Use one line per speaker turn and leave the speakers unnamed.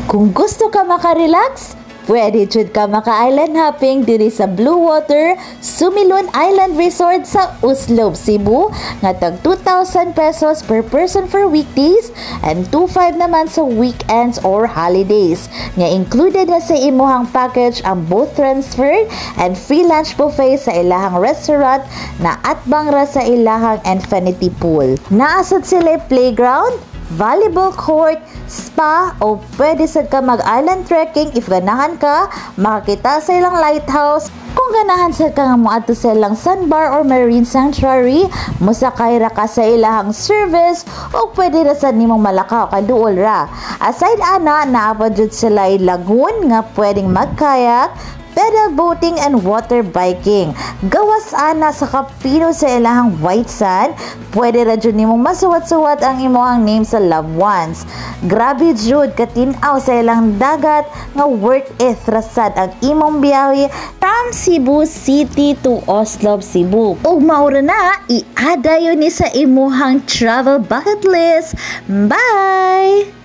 Kung gusto ka makarelax, pwede jud ka maka-island hopping diri sa Blue Water Sumilon Island Resort sa Uslob, Cebu nga tag 2,000 pesos per person for weekdays and 2,500 naman sa weekends or holidays. Nga included na sa imuhang package ang boat transfer and free lunch buffet sa ilahang restaurant na atbang ra sa ilahang infinity pool. Naasad sila playground, volleyball court, spa, o pwede sad ka mag-island trekking if ganahan ka, makakita sa ilang lighthouse. Kung ganahan sad ka nga moadto sa ilang sandbar or marine sanctuary, musakay ra ka sa ilahang service o pwede ra sad nimong malakaw kaduol ra. Aside ana, naabot jud sila lagoon nga pwedeng magkayak, pedal boating and water biking. Gawas ana sa kapino sa ilahang white sand, pwede ra jud nimong masuwat-suwat ang imong name sa loved ones. Grabe jud katin-aw sa ilang dagat nga worth it rasad ang imong biyahe from Cebu City to Oslob, Cebu. Ug maura na i-add yun ni sa imong travel bucket list. Bye!